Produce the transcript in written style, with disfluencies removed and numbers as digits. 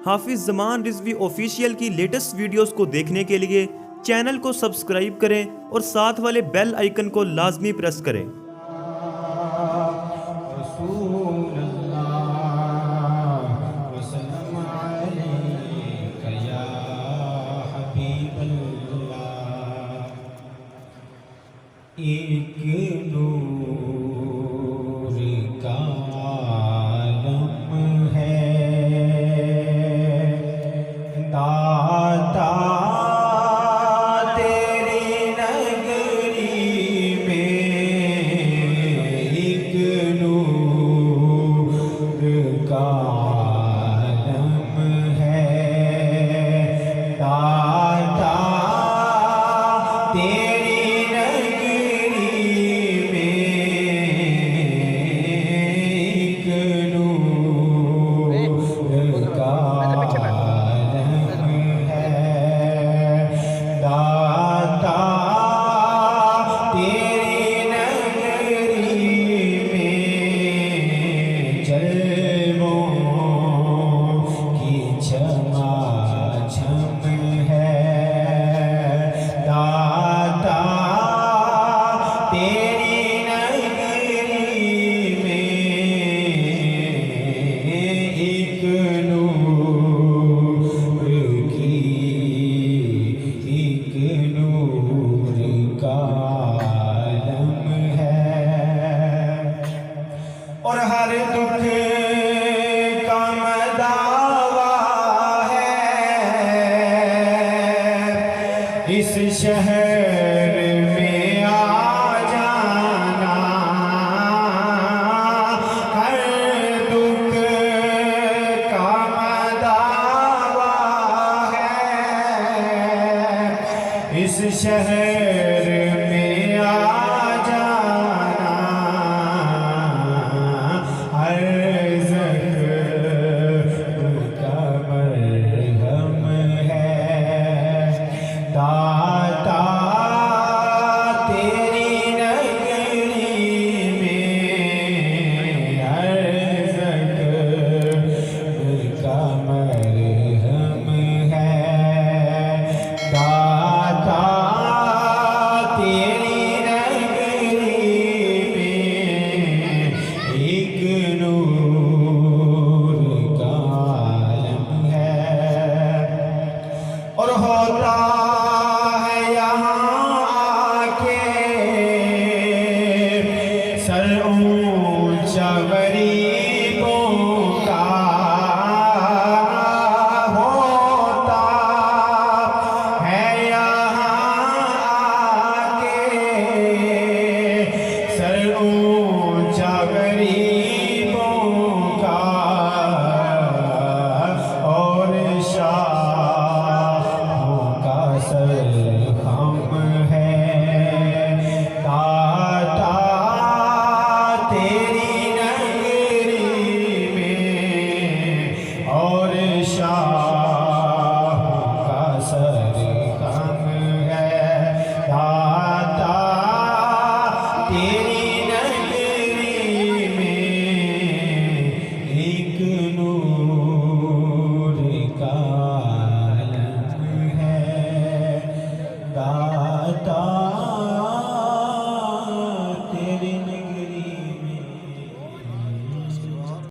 حافظ زمان رضوی آفیشیل کی latest videos کو دیکھنے کے لیے چینل کو سبسکرائب کریں اور ساتھ والے بیل آئیکن کو لازمی پریس کریں۔ ایک نور کا عالم ہے داتا تیری نگری میں، ایک نور کا عالم ہے داتا تیری اور ہر دکھ کا مداوا ہے اس شہر میں آ جانا، ہر دکھ کا مداوا ہے اس شہر